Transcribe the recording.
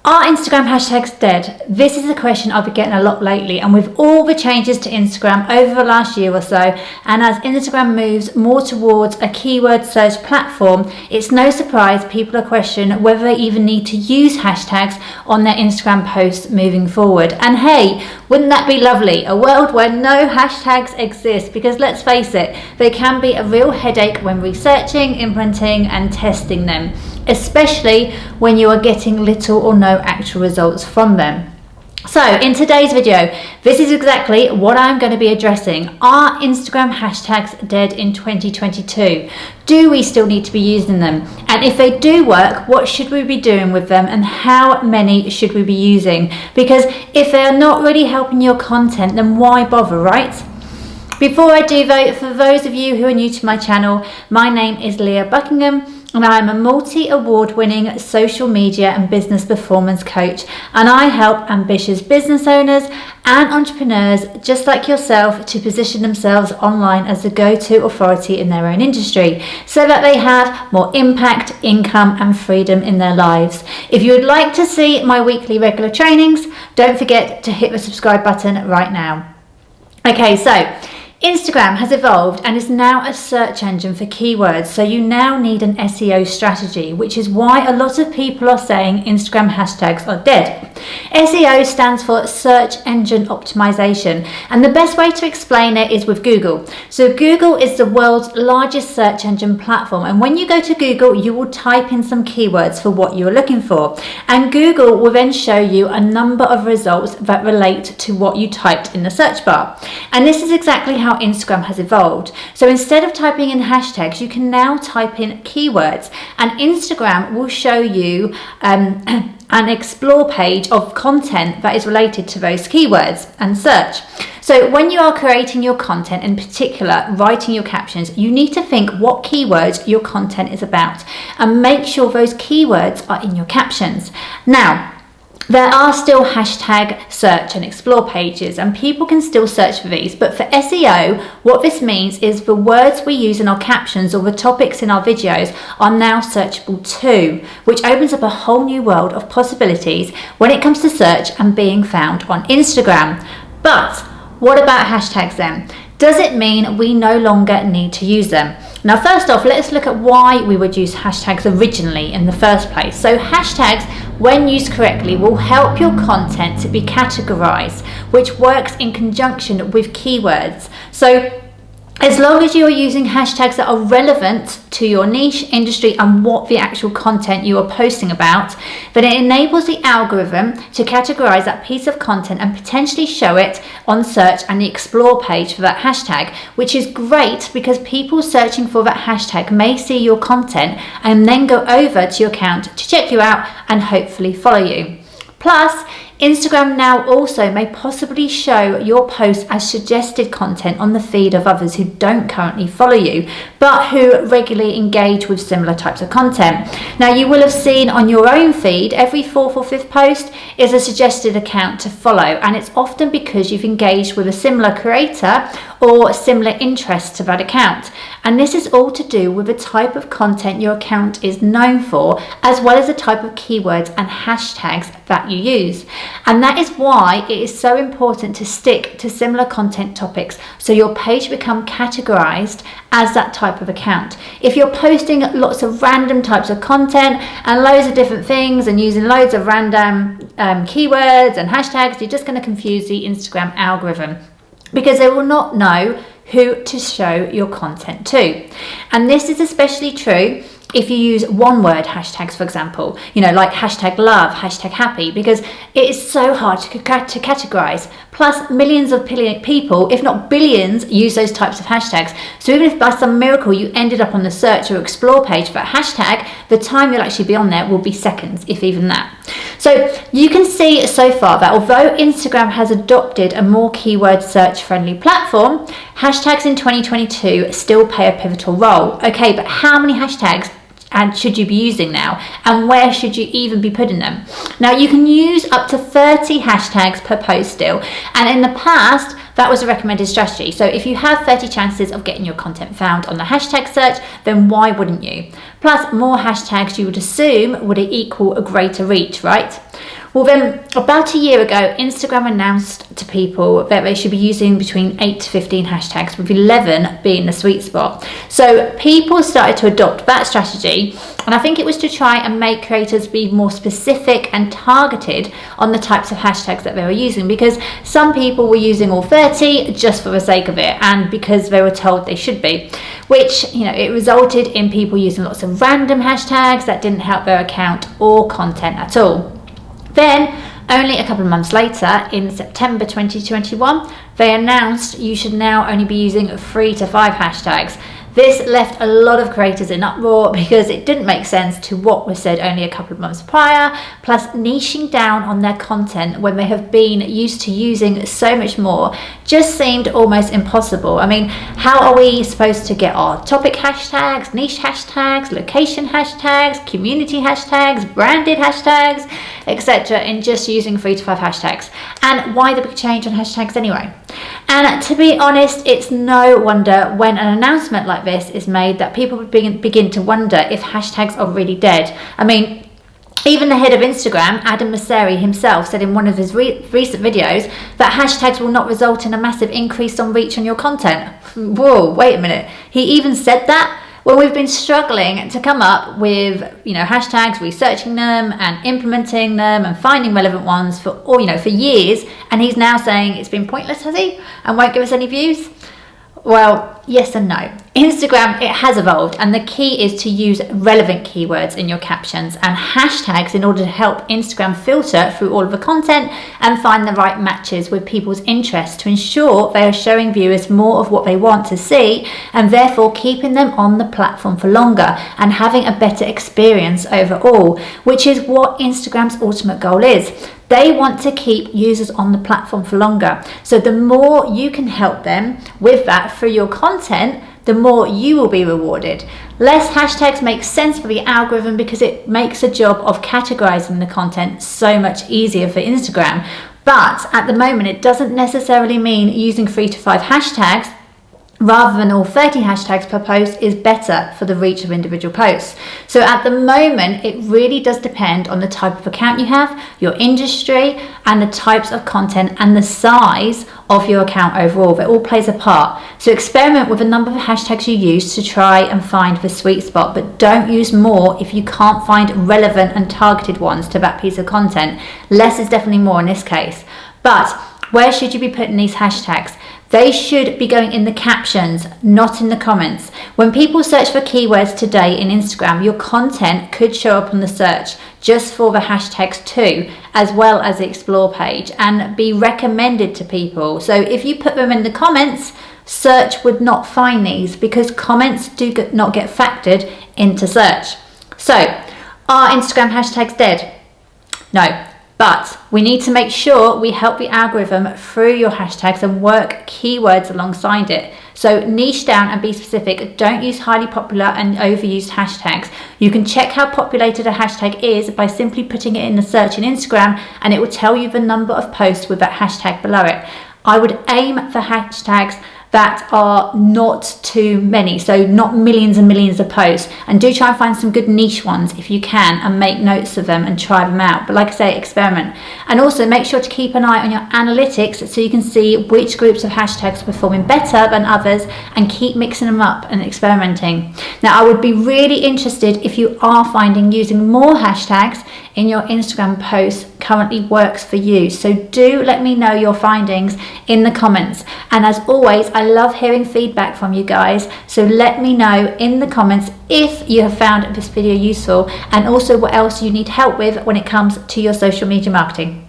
Are Instagram hashtags dead? This is a question I've been getting a lot lately, and with all the changes to Instagram over the last year or so, and as Instagram moves more towards a keyword search platform, it's no surprise people are questioning whether they even need to use hashtags on their Instagram posts moving forward. And hey, wouldn't that be lovely? A world where no hashtags exist, because let's face it, they can be a real headache when researching, implementing and testing them, especially when you are getting little or no actual results from them. So in today's video, this is exactly what I'm going to be addressing. Are Instagram hashtags dead in 2022? Do we still need to be using them? And if they do work, what should we be doing with them and how many should we be using? Because if they are not really helping your content, then why bother, right? Before I do though, for those of you who are new to my channel, my name is Leah Buckingham and I'm a multi-award winning social media and business performance coach, and I help ambitious business owners and entrepreneurs just like yourself to position themselves online as the go-to authority in their own industry so that they have more impact, income and freedom in their lives. If you would like to see my weekly regular trainings, don't forget to hit the subscribe button right now. Okay, so Instagram has evolved and is now a search engine for keywords, so you now need an SEO strategy, which is why a lot of people are saying Instagram hashtags are dead. SEO stands for search engine optimization, and the best way to explain it is with Google. So Google is the world's largest search engine platform, and when you go to Google you will type in some keywords for what you're looking for, and Google will then show you a number of results that relate to what you typed in the search bar. And this is exactly how Instagram has evolved. So instead of typing in hashtags, you can now type in keywords, and Instagram will show you an explore page of content that is related to those keywords and search. So when you are creating your content, in particular writing your captions, you need to think what keywords your content is about and make sure those keywords are in your captions. Now, there are still hashtag search and explore pages and people can still search for these, but for SEO, what this means is the words we use in our captions or the topics in our videos are now searchable too, which opens up a whole new world of possibilities when it comes to search and being found on Instagram. But what about hashtags then? Does it mean we no longer need to use them? Now, first off, let's look at why we would use hashtags originally in the first place. So hashtags, when used correctly, will help your content to be categorized, which works in conjunction with keywords. So as long as you are using hashtags that are relevant to your niche, industry and what the actual content you are posting about, then it enables the algorithm to categorize that piece of content and potentially show it on search and the explore page for that hashtag, which is great because people searching for that hashtag may see your content and then go over to your account to check you out and hopefully follow you. Plus, Instagram now also may possibly show your post as suggested content on the feed of others who don't currently follow you, but who regularly engage with similar types of content. Now, you will have seen on your own feed, every fourth or fifth post is a suggested account to follow, and it's often because you've engaged with a similar creator or similar interests to that account. And this is all to do with the type of content your account is known for, as well as the type of keywords and hashtags that you use. And that is why it is so important to stick to similar content topics so your page becomes categorized as that type of account. If you're posting lots of random types of content and loads of different things and using loads of random keywords and hashtags, you're just going to confuse the Instagram algorithm, because they will not know who to show your content to. And this is especially true if you use one word hashtags, for example, like hashtag love, hashtag happy, because it is so hard to categorize. Plus, millions of people, if not billions, use those types of hashtags. So even if by some miracle you ended up on the search or explore page for that hashtag, the time you'll actually be on there will be seconds, if even that. So you can see so far that although Instagram has adopted a more keyword search friendly platform, hashtags in 2022 still play a pivotal role. Okay, but how many hashtags and should you be using now, and where should you even be putting them? Now, you can use up to 30 hashtags per post still, and in the past that was a recommended strategy. So if you have 30 chances of getting your content found on the hashtag search, then why wouldn't you? Plus, more hashtags you would assume would equal a greater reach, right? Well, then about a year ago, Instagram announced to people that they should be using between 8 to 15 hashtags, with 11 being the sweet spot. So people started to adopt that strategy, and I think it was to try and make creators be more specific and targeted on the types of hashtags that they were using, because some people were using all 30 just for the sake of it and because they were told they should be, which, you know, it resulted in people using lots of random hashtags that didn't help their account or content at all. Then, only a couple of months later, in September 2021, they announced you should now only be using 3 to 5 hashtags. This left a lot of creators in uproar because it didn't make sense to what was said only a couple of months prior, plus niching down on their content when they have been used to using so much more just seemed almost impossible. I mean, how are we supposed to get our topic hashtags, niche hashtags, location hashtags, community hashtags, branded hashtags, etc. in just using 3 to 5 hashtags? And why the big change on hashtags anyway? And to be honest, it's no wonder when an announcement like this is made that people begin to wonder if hashtags are really dead. I mean, even the head of Instagram, Adam Mosseri himself, said in one of his recent videos that hashtags will not result in a massive increase on reach on your content. Whoa, wait a minute. He even said that? Well, we've been struggling to come up with, hashtags, researching them and implementing them and finding relevant ones for years, and he's now saying it's been pointless, has he? And won't give us any views? Well, yes and no. Instagram, it has evolved, and the key is to use relevant keywords in your captions and hashtags in order to help Instagram filter through all of the content and find the right matches with people's interests to ensure they are showing viewers more of what they want to see, and therefore keeping them on the platform for longer and having a better experience overall, which is what Instagram's ultimate goal is. They want to keep users on the platform for longer. So the more you can help them with that through your content, the more you will be rewarded. Less hashtags make sense for the algorithm because it makes the job of categorizing the content so much easier for Instagram. But at the moment, it doesn't necessarily mean using 3 to 5 hashtags rather than all 30 hashtags per post is better for the reach of individual posts. So at the moment, it really does depend on the type of account you have, your industry, and the types of content and the size of your account overall. That all plays a part. So experiment with a number of hashtags you use to try and find the sweet spot, but don't use more if you can't find relevant and targeted ones to that piece of content. Less is definitely more in this case. But where should you be putting these hashtags? They should be going in the captions, not in the comments. When people search for keywords today in Instagram, your content could show up on the search just for the hashtags too, as well as the explore page, and be recommended to people. So if you put them in the comments, search would not find these because comments do not get factored into search. So, are Instagram hashtags dead? No. But we need to make sure we help the algorithm through your hashtags and work keywords alongside it. So niche down and be specific. Don't use highly popular and overused hashtags. You can check how populated a hashtag is by simply putting it in the search in Instagram, and it will tell you the number of posts with that hashtag below it. I would aim for hashtags that are not too many, so not millions and millions of posts, and do try and find some good niche ones if you can and make notes of them and try them out. But like I say, experiment, and also make sure to keep an eye on your analytics so you can see which groups of hashtags are performing better than others and keep mixing them up and experimenting. Now, I would be really interested if you are finding using more hashtags in your Instagram posts currently works for you. So do let me know your findings in the comments. And as always, I love hearing feedback from you guys. So let me know in the comments if you have found this video useful, and also what else you need help with when it comes to your social media marketing.